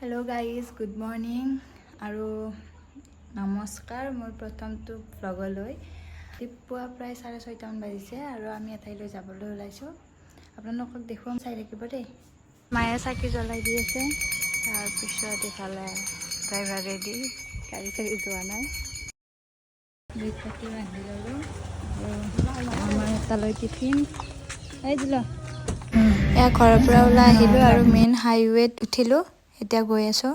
hello guys good morning और नमस्कार मोर प्रथमটো ब्लगলৈ रातिपुৱা प्राय 6:30 মান বাজিছে আৰু আমি এঠাইলৈ যাবলৈ ওলাইছো আপোনালোকক দেখুৱাম চাই থাকিব দেই মায়ে চাকি জ্বলাই দি আছে তাৰ পিছত এফালে ড্ৰাইভাৰ ৰেডি গাড়ী চাকি যোৱা নাই বিকতি বান্ধি ললো আৰু আমাৰ এটালৈ টিফিন এই দিলো এয়া ঘৰৰ পৰা ওলাই আহিলো আৰু মেইন হাইৱেত উঠিলো এতিয়া গৈ আছো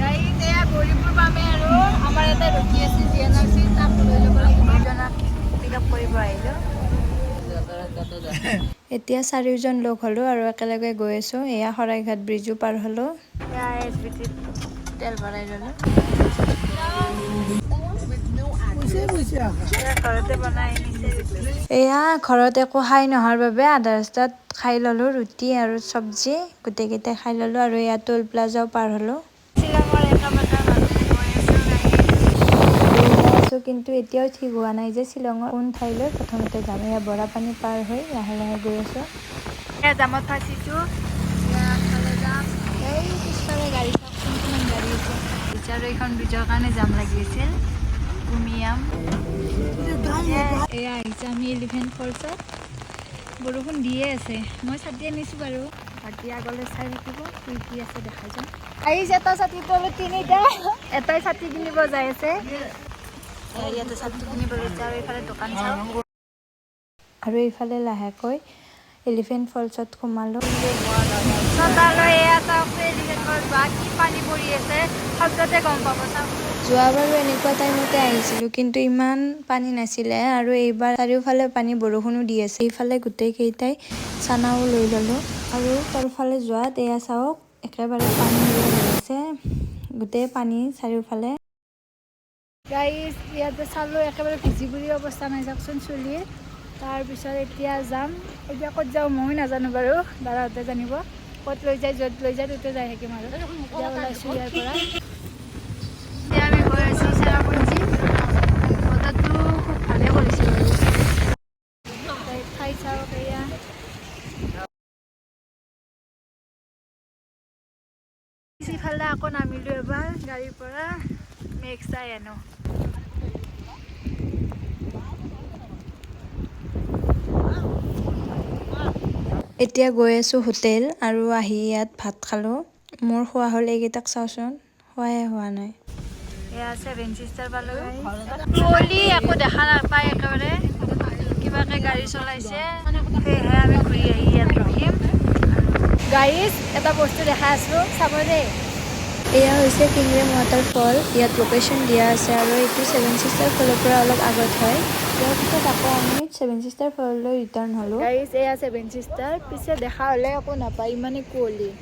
গাইজ এয়া গৰিপুৰ পামে আৰু আমাৰ এটা ৰখি আছে জিএনআৰসি তাক লৈ যাব লাগিব জনাক পিকআপ কৰিব আহিলো এতিয়া চাৰিজন লোক হলো আৰু একেলগে গৈ আছো এয়া হৰাইঘাট ব্ৰিজো পাৰ হলো এয়া এছবিটি তেল ভৰাই ললো এয়া ঘৰত একো খাই নোহোৱাৰ বাবে আধা ৰাস্তাত খাই ললো ৰুটি আৰু চব্জি গোটেইকেইটা খাই ললো আৰু এয়া টোল প্লাজাও পাৰ হলো কিন্তু এতিয়াও ঠিক হোৱা নাই যে শ্বিলঙৰ কোন ঠাইলৈ প্ৰথমতে যাম এয়া বৰাপানী পাৰ হৈ লাহে লাহে গৈ আছো এয়া জামত ফাঁচিছো এই পিছফালে গাড়ী কোনখন গাড়ী আছে বিচাৰো এইখন ব্ৰিজৰ কাৰণে জাম লাগি আছিল উমিয়াম এয়া আহিছে আমি এলিফেণ্ট ফলছত বৰষুণ দিয়ে আছে মই ছাতি আনিছোঁ বাৰু বাকী আগলৈ চাই থাকিব কি কি আছে দেখাই যাম আহিছে এটা ছাতি তলত তিনিটা এটাই ছাতি কিনিব যাই আছে ইয়াতে ছাতি কিনিব লৈছে আৰু এইফালে দোকান চাওঁ আৰু এইফালে লাহেকৈ এলিফেণ্ট ফলছত সোমালো যোৱাবাৰো এনেকুৱা টাইমতে আহিছিলোঁ কিন্তু ইমান পানী নাছিলে আৰু এইবাৰ চাৰিওফালে পানী বৰষুণো দি আছে এইফালে গোটেইকেইটাই চানাও লৈ ল'লোঁ আৰু তলফালে যোৱাত এয়া চাওক একেবাৰে পানী হৈ আছে গোটেই পানী চাৰিওফালে গাইজ ইয়াতে চালোঁ একেবাৰে ভিজি বুৰি অৱস্থা নাই যাওকচোন চুলিৰ তাৰপিছত এতিয়া যাম এতিয়া ক'ত যাওঁ ময়ো নাজানো বাৰু দাদাহঁতে জানিব ক'ত লৈ যায় য'ত লৈ যায় ত'তে যাই থাকিম আৰু এতিয়া ওলাইছোঁ ইয়াৰ পৰা এতিয়া আমি গৈ আছোঁ চেৰাপুঞ্জী বতৰটো খুব ভালে কৰিছে বাৰু ঠাই চাওক এয়া সিফালে আকৌ নামিলোঁ এবাৰ গাড়ীৰ পৰা মেঘ চাই আনো এতিয়া গৈ আছোঁ হোটেল আৰু আহি ইয়াত ভাত খালোঁ মোৰ খোৱা হ'ল এইকেইটাক চাওঁচোন খোৱাই হোৱা নাই এয়া 7 চিষ্টাৰ পালোঁ কুঁৱলী একো দেখা নাপায় একেবাৰে কিবাকৈ গাড়ী চলাইছে সেয়েহে আমি ঘূৰি আহি ইয়াত ৰখিম গাইজ এটা বস্তু দেখা আছোঁ চাব দেই এয়া হৈছে কিংগ্ৰেম ৱাটাৰফল ইয়াত লোকেশ্যন দিয়া আছে আৰু এইটো 7 চিষ্টাৰ ফলৰ পৰা অলপ আগত হয় ইয়াৰ পিছত আকৌ আমি 7 চিষ্টাৰ ফললৈ ৰিটাৰ্ণ হ'লোঁ গাইজ এয়া 7 চিষ্টাৰ পিছে দেখা হ'লে একো নাপায় ইমানেই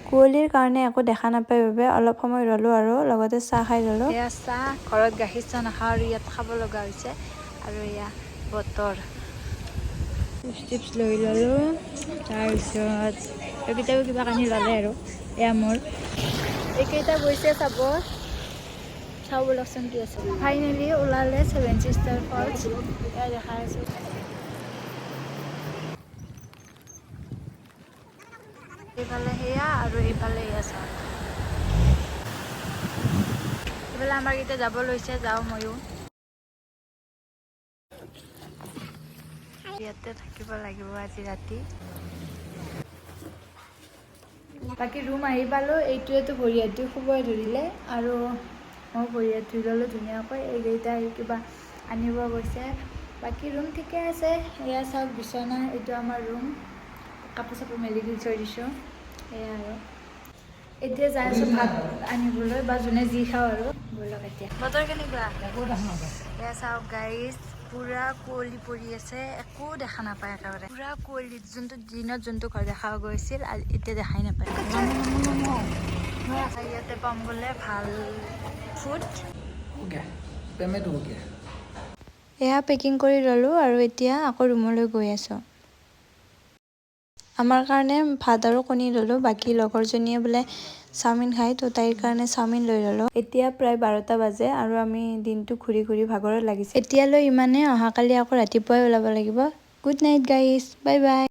কুঁৱলীৰ কাৰণে একো দেখা নাপায় বাবে অলপ সময় ৰ'লোঁ আৰু লগতে চাহ খাই ল'লোঁ এয়া চাহ ঘৰত গাখীৰ চাহ নাখাওঁ আৰু ইয়াত খাব লগা হৈছে আৰু এয়া বতৰ চিপছ লৈ ল'লোঁ তাৰপিছত এইকেইটাও কিবা কানি ল'লে আৰু এয়া মোৰ এইকেইটা গৈছে চাব চাওঁ বলকচোন কি আছে ফাইনেলি ওলালে 7 চিষ্টাৰ ফলছ এয়া দেখাই আছোঁ এইফালে সেয়া আৰু এইফালে এয়া চাওঁ এইফালে আমাৰ কেইটা যাব লৈছে যাওঁ ময়ো ইয়াতে থাকিব লাগিব আজি ৰাতি বাকী ৰুম আহি পালোঁ এইটোৱেতো ভৰি হাত ধুই শুবই ধৰিলে আৰু মই ভৰি হাত ধুই ল'লোঁ ধুনীয়াকৈ এইকেইটা কিবা আনিব গৈছে বাকী ৰুম ঠিকে আছে এয়া চাওক বিচনা এইটো আমাৰ ৰুম কাপোৰ চাপোৰ মেলি দি থৈ দিছোঁ এয়া আৰু এতিয়া যাই আছোঁ ভাত আনিবলৈ বা যোনে যি খাওঁ আৰু ব'লক এতিয়া বতৰ কেনেকুৱা এয়া চাওক গাইজ পুৰা কুঁৱলী পৰি আছে একো দেখা নাপায় একেবাৰে পুৰা কুঁৱলী যোনটো দিনত যোনটো ঘৰ দেখা গৈছিল এতিয়া দেখাই নাপায় ইয়াতে পাম বোলে ভাল ফুড এয়া পেকিং কৰি ল'লোঁ আৰু এতিয়া আকৌ ৰুমলৈ গৈ আছোঁ আমাৰ কাৰণে ভাত আৰু কণী ল'লোঁ বাকী লগৰজনীয়ে বোলে চাওমিন খায় তো তাইৰ কাৰণে চাওমিন লৈ ল'লোঁ এতিয়া প্ৰায় 12টা বাজে আৰু আমি দিনটো ঘূৰি ঘূৰি ভাগৰত লাগিছে এতিয়ালৈ ইমানে অহাকালি আকৌ ৰাতিপুৱাই ওলাব লাগিব good night guys bye bye